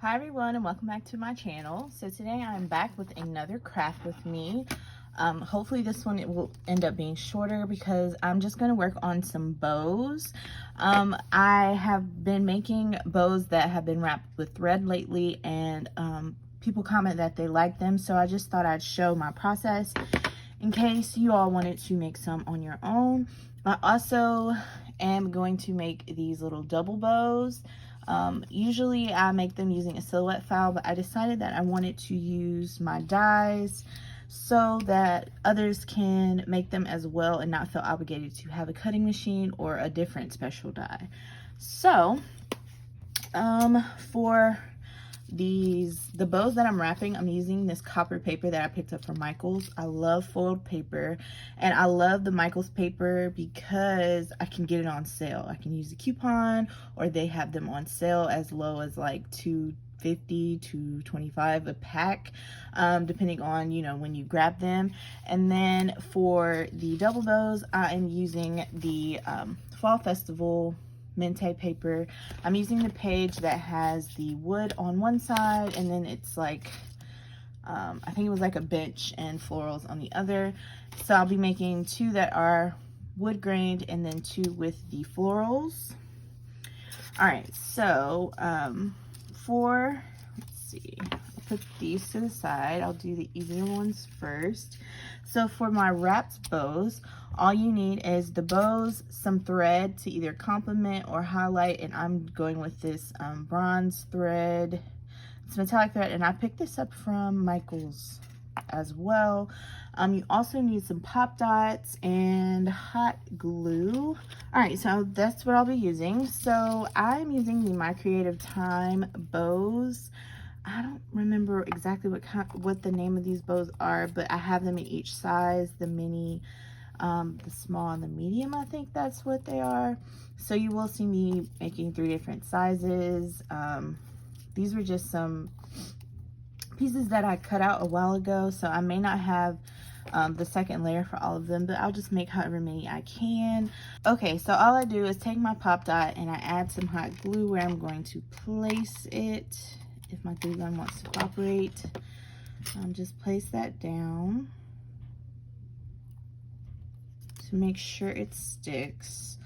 Hi everyone, and welcome back to my channel. So today I'm back with another craft with me. Hopefully this one it will end up being shorter because I'm just going to work on some bows. I have been making bows that have been wrapped with thread lately, and people comment that they like them, so I just thought I'd show my process in case you all wanted to make some on your own. I also am going to make these little double bows. Usually I make them using a silhouette file, but I decided that I wanted to use my dies so that others can make them as well and not feel obligated to have a cutting machine or a different special die. So for the bows that I'm wrapping, I'm using this copper paper that I picked up from Michaels. I love foiled paper, and I love the Michaels paper because I can get it on sale. I can use a coupon, or they have them on sale as low as like $2.50 to $2.25 a pack, depending on, you know, when you grab them. And then for the double bows, I am using the Fall Festival Mente paper. I'm using the page that has the wood on one side, and then it's like I think it was like a bench and florals on the other. So I'll be making two that are wood grained and then two with the florals. All right, so let's see, I'll put these to the side. I'll do the easier ones first. So for my wrapped bows, all you need is the bows, some thread to either complement or highlight, and I'm going with this bronze thread. It's metallic thread, and I picked this up from Michaels as well. You also need some pop dots and hot glue. All right, so that's what I'll be using. So I'm using the My Creative Time bows. I don't remember exactly what the name of these bows are, but I have them in each size, the mini, the small, and the medium. I think that's what they are. So you will see me making 3 different sizes. These were just some pieces that I cut out a while ago, so I may not have the second layer for all of them, but I'll just make however many I can. Okay, so all I do is take my pop dot and I add some hot glue where I'm going to place it. If my glue gun wants to cooperate, just place that down to make sure it sticks.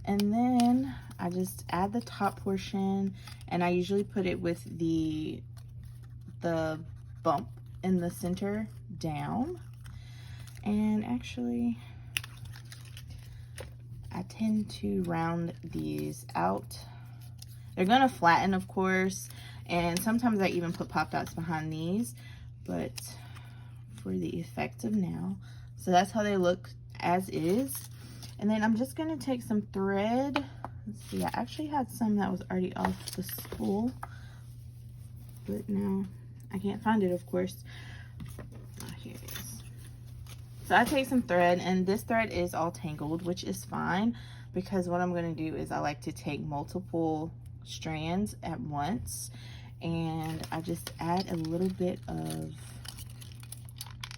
And then I just add the top portion, and I usually put it with the bump in the center down. And actually, I tend to round these out. They're gonna flatten, of course, and sometimes I even put pop dots behind these, but for the effect of now. So that's how they look as is. And then I'm just gonna take some thread. Let's see, I actually had some that was already off the spool, but now I can't find it, of course. Oh, here it is. So I take some thread, and this thread is all tangled, which is fine, because what I'm going to do is I like to take multiple strands at once, and I just add a little bit of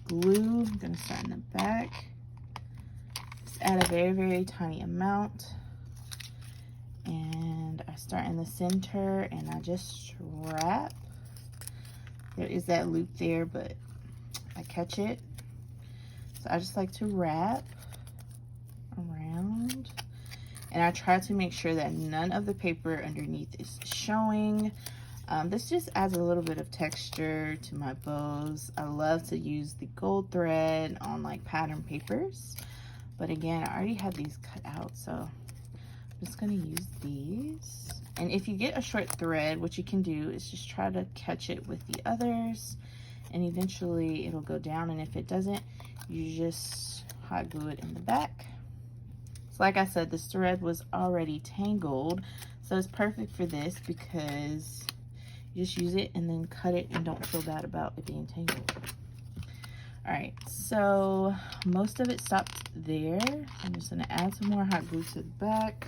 glue. I'm going to start in the back. Just add a very, very tiny amount, and I start in the center, and I just wrap. There is that loop there, but I catch it. So I just like to wrap around, and I try to make sure that none of the paper underneath is showing. This just adds a little bit of texture to my bows. I love to use the gold thread on like pattern papers, but again, I already have these cut out, so I'm just gonna use these. And if you get a short thread, what you can do is just try to catch it with the others, and eventually it'll go down. And if it doesn't, you just hot glue it in the back. So like I said, this thread was already tangled, so it's perfect for this because you just use it and then cut it and don't feel bad about it being tangled. All right, so most of it stopped there. I'm just gonna add some more hot glue to the back.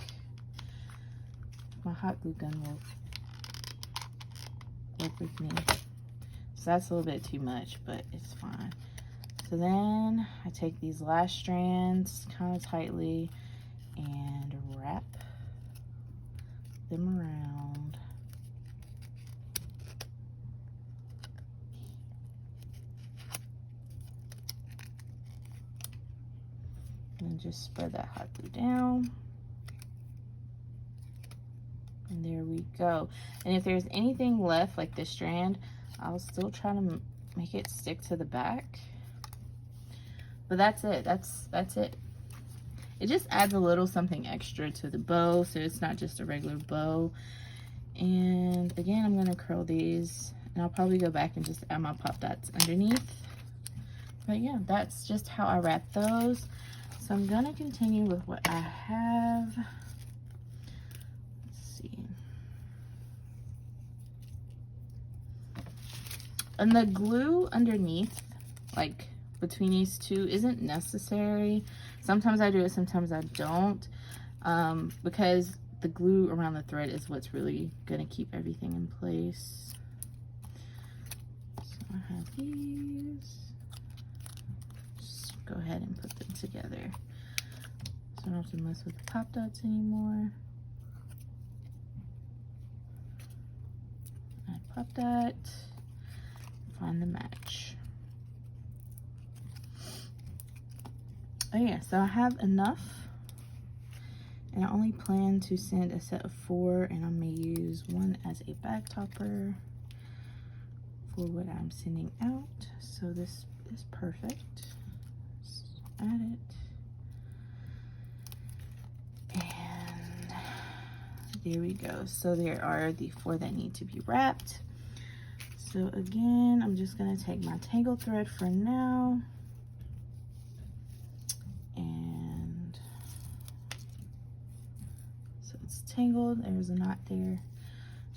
My hot glue gun will work with me. So that's a little bit too much, but it's fine. So then I take these last strands kind of tightly and wrap them around. And just spread that hot glue down. And there we go. And if there's anything left, like this strand, I'll still try to make it stick to the back. But that's it. That's it. It just adds a little something extra to the bow, so it's not just a regular bow. And again, I'm gonna curl these, and I'll probably go back and just add my pop dots underneath. But yeah, that's just how I wrap those. So I'm gonna continue with what I have. And the glue underneath, like between these two, isn't necessary. Sometimes I do it, sometimes I don't, because the glue around the thread is what's really gonna keep everything in place. So I have these. Just go ahead and put them together. So I don't have to mess with the pop dots anymore. Add pop dot. Find the match. Oh yeah, so I have enough, and I only plan to send a set of 4, and I may use one as a bag topper for what I'm sending out. So this is perfect. Just add it, and there we go. So there are the 4 that need to be wrapped. So again, I'm just gonna take my tangle thread for now, and so it's tangled, there's a knot there.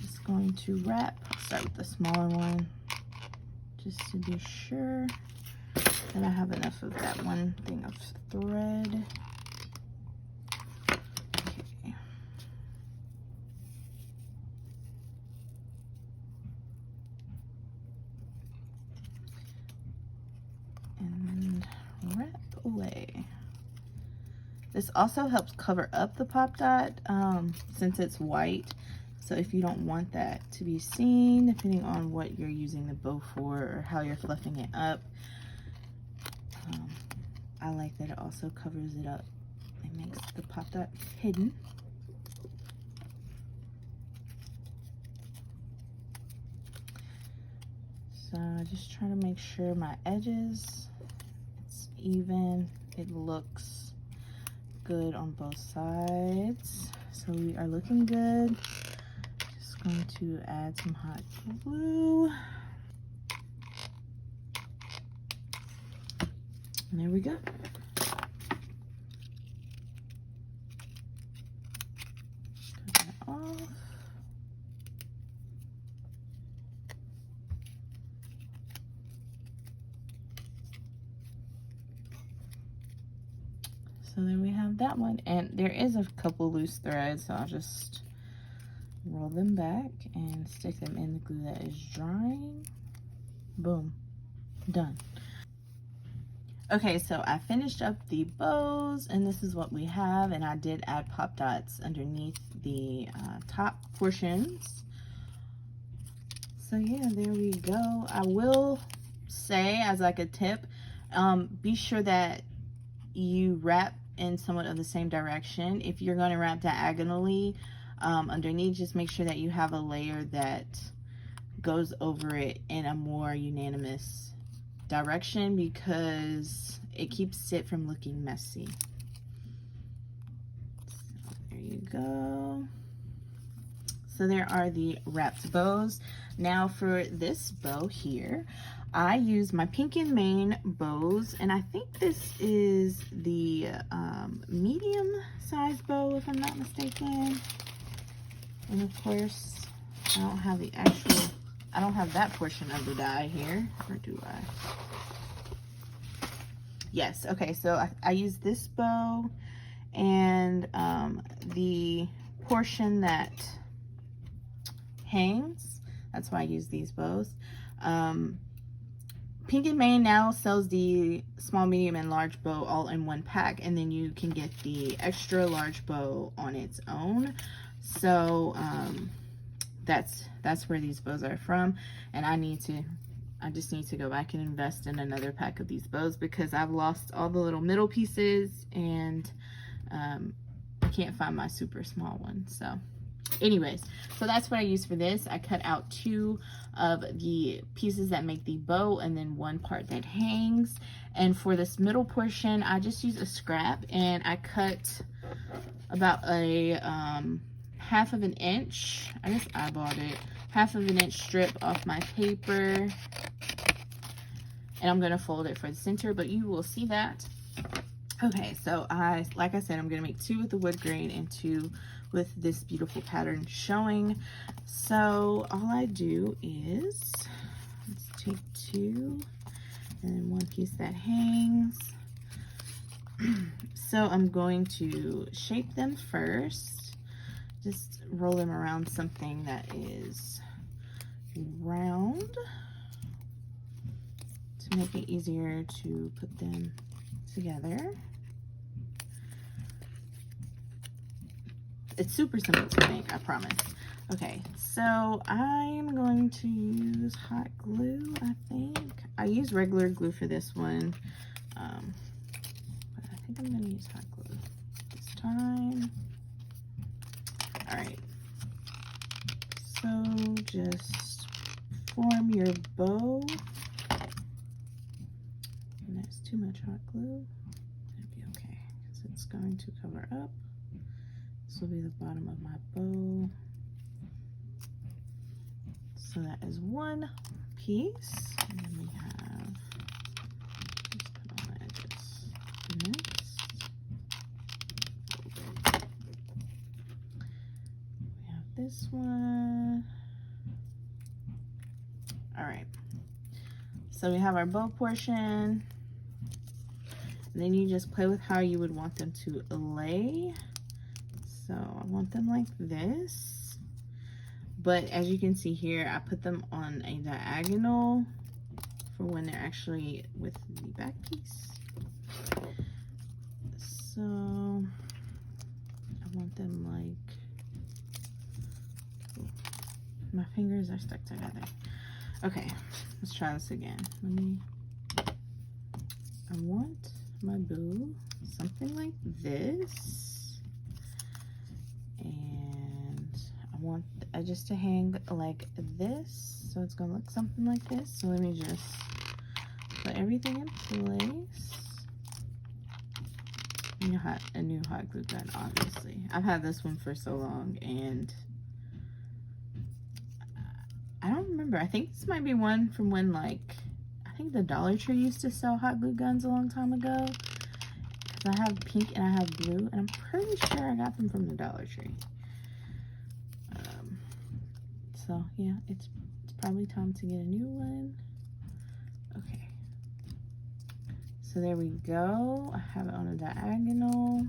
Just going to wrap, start with the smaller one, just to be sure that I have enough of that one thing of thread. Away. This also helps cover up the pop dot since it's white. So if you don't want that to be seen, depending on what you're using the bow for or how you're fluffing it up, I like that it also covers it up. It makes the pop dot hidden. So I just try to make sure my edges, even, it looks good on both sides. So we are looking good. Just going to add some hot glue. And there we go. Cut that off. So there we have that one, and there is a couple loose threads, so I'll just roll them back and stick them in the glue that is drying. Boom, done. Okay, so I finished up the bows, and this is what we have, and I did add pop dots underneath the top portions. So yeah, there we go. I will say, as like a tip, be sure that you wrap in somewhat of the same direction. If you're going to wrap diagonally underneath, just make sure that you have a layer that goes over it in a more unanimous direction, because it keeps it from looking messy. So there you go. So there are the wrapped bows. Now for this bow here, I use my Pink and Mane bows, and I think this is the medium size bow, if I'm not mistaken. And of course, I don't have the actual, I don't have that portion of the die here, or do I? Yes, okay, so I use this bow, and the portion that hangs, that's why I use these bows. Pink and Mane now sells the small, medium, and large bow all in one pack, and then you can get the extra large bow on its own. So that's where these bows are from, and I just need to go back and invest in another pack of these bows because I've lost all the little middle pieces, and I can't find my super small one. So anyways, so that's what I use for this. I cut out 2 of the pieces that make the bow and then 1 part that hangs. And for this middle portion, I just use a scrap, and I cut about a 1/2 of an inch. I just eyeballed it. 1/2 of an inch strip off my paper. And I'm gonna fold it for the center, but you will see that. Okay, so like I said, I'm gonna make 2 with the wood grain and 2 with this beautiful pattern showing. So all I do is, let's take 2 and then 1 piece that hangs. So I'm going to shape them first. Just roll them around something that is round to make it easier to put them together. It's super simple to make, I promise. Okay, so I'm going to use hot glue, I think. I use regular glue for this one, but I think I'm gonna use hot glue this time. All right, so just form your bow. And that's too much hot glue. That'd be okay, because it's going to cover up. This will be the bottom of my bow. So that is 1 piece. And then we have, just put on the edges. Next, we have this one. All right. So we have our bow portion. And then you just play with how you would want them to lay. So I want them like this, but as you can see here, I put them on a diagonal for when they're actually with the back piece. So I want them like, oh, my fingers are stuck together. Okay, let's try this again. I want my bow something like this. And I want just to hang like this, so it's gonna look something like this. So let me just put everything in place. A new hot glue gun, obviously. I've had this one for so long, and I don't remember. I think this might be one from when, like, I think the Dollar Tree used to sell hot glue guns a long time ago. I have pink and I have blue, and I'm pretty sure I got them from the Dollar Tree. So yeah, it's probably time to get a new one. Okay, so there we go. I have it on a diagonal.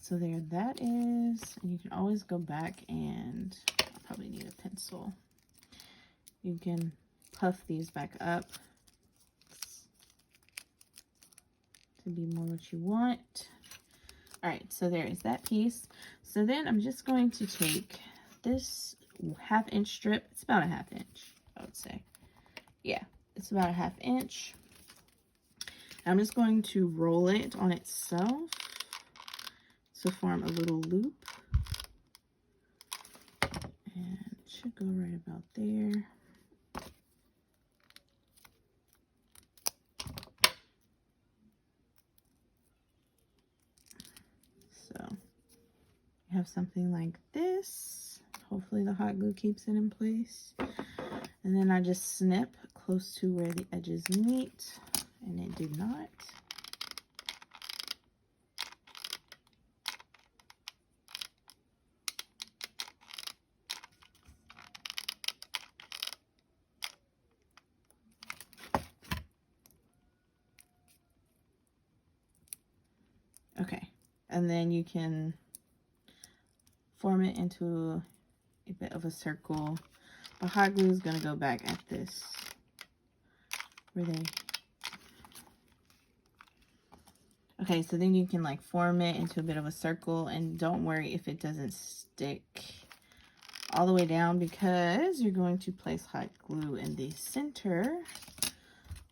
So there that is, and you can always go back, and I'll probably need a pencil. You can puff these back up to be more what you want. All right, so there is that piece. So then I'm just going to take this 1/2 inch strip. It's about a 1/2 inch, I would say. Yeah, it's about a 1/2 inch. I'm just going to roll it on itself to form a little loop. And it should go right about there. Have something like this. Hopefully the hot glue keeps it in place. And then I just snip close to where the edges meet, and it did not. Okay, and then you can form it into a bit of a circle. The hot glue is going to go back at this, where they, Okay, so then you can like form it into a bit of a circle, and don't worry if it doesn't stick all the way down, because you're going to place hot glue in the center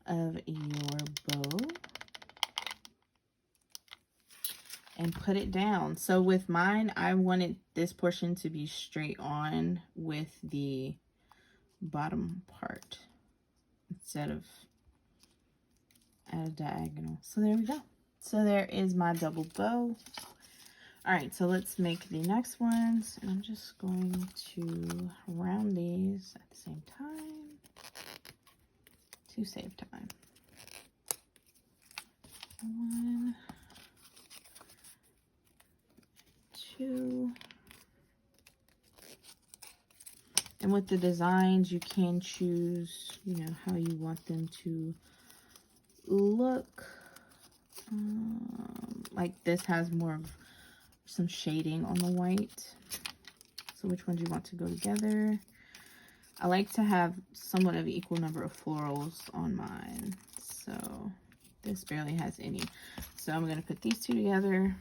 of your bow and put it down. So with mine, I wanted this portion to be straight on with the bottom part instead of at a diagonal. So there we go. So there is my double bow. All right, so let's make the next ones. And I'm just going to round these at the same time to save time. 1, 2. And with the designs, you can choose, you know, how you want them to look. Like this has more of some shading on the white. So which ones you want to go together? I like to have somewhat of an equal number of florals on mine. So this barely has any. So I'm going to put these two together,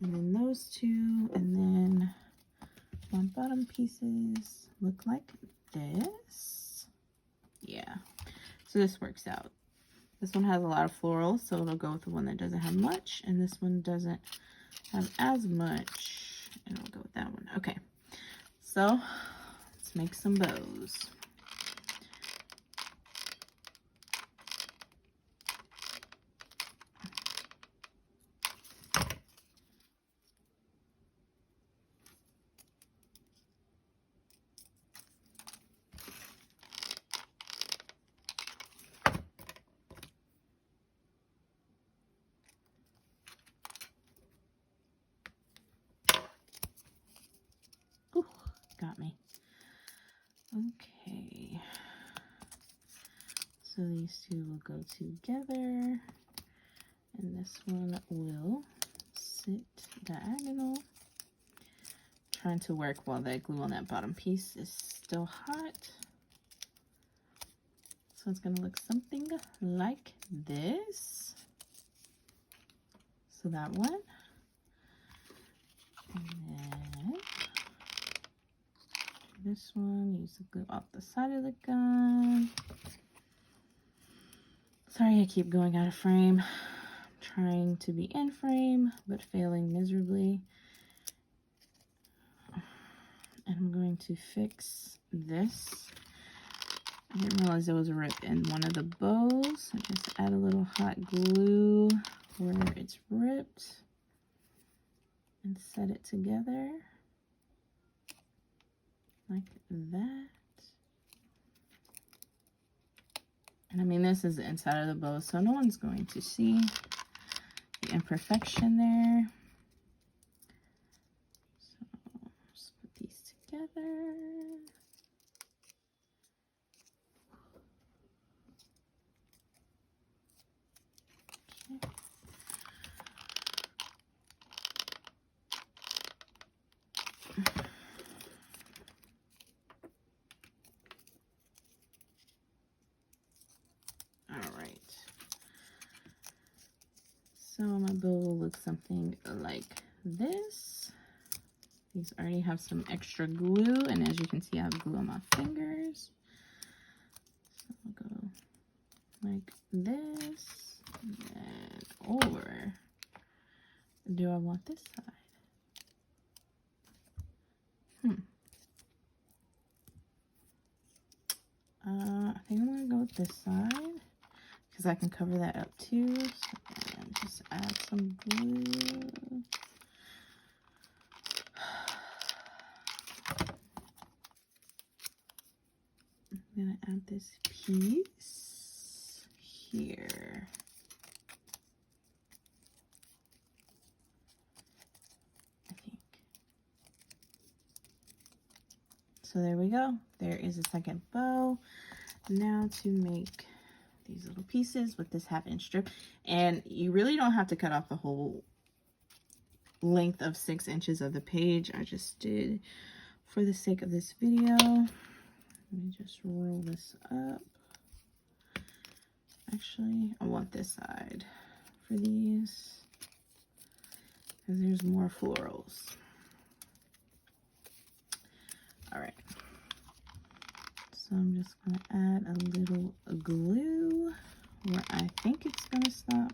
and then those two, and then my bottom pieces look like this. Yeah, so this works out. This one has a lot of florals, so it'll go with the one that doesn't have much, and this one doesn't have as much, and I'll go with that one. Okay, so let's make some bows. Ooh, got me. Okay, so these two will go together, and this one will sit diagonal. Trying to work while that glue on that bottom piece is still hot. So it's going to look something like this. So that one. And then this one, use the glue off the side of the gun. Sorry, I keep going out of frame. I'm trying to be in frame, but failing miserably. And I'm going to fix this. I didn't realize there was a rip in one of the bows. I just add a little hot glue where it's ripped and set it together like that. And I mean, this is the inside of the bow, so no one's going to see the imperfection there. So just put these together. Okay. So my bow will look something like this. These already have some extra glue, and as you can see, I have glue on my fingers. So I'll go like this, and or do I want this side? I think I'm gonna go with this side, because I can cover that up too. So, and just add some glue. I'm gonna add this piece here. I think. So there we go. There is a second bow. Now to make these little pieces with this 1/2 inch strip, and you really don't have to cut off the whole length of 6 inches of the page. I just did for the sake of this video. Let me just roll this up. Actually, I want this side for for these because there's more florals. All right. So I'm just going to add a little glue where I think it's going to stop.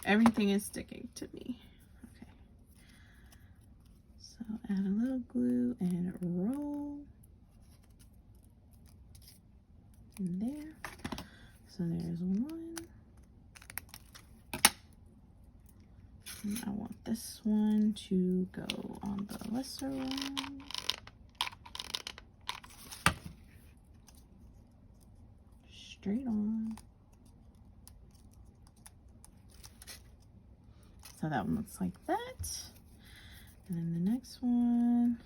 Everything is sticking to me. Okay. So add a little glue and roll in there. So there's one. And I want this one to go on the lesser one. Straight on. So that one looks like that. And then the next one.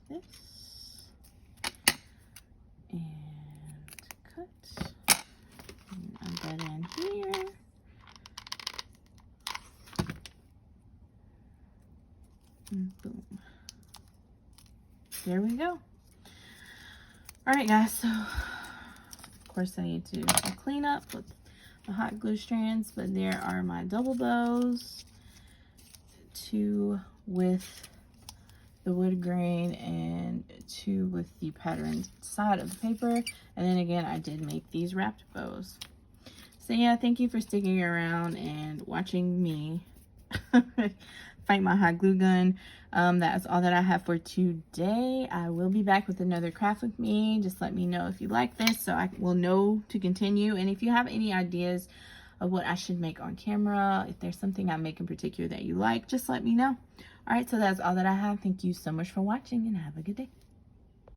Like this. And cut. And add that in here. And boom. There we go. All right, guys, so of course I need to clean up with the hot glue strands, but there are my double bows, 2 with the wood grain and 2 with the patterned side of the paper. And then again, I did make these wrapped bows. So yeah, thank you for sticking around and watching me fight my hot glue gun. That's all that I have for today. I will be back with another craft with me. Just let me know if you like this so I will know to continue. And if you have any ideas of what I should make on camera, if there's something I make in particular that you like, just let me know. All right, so that's all that I have. Thank you so much for watching and have a good day.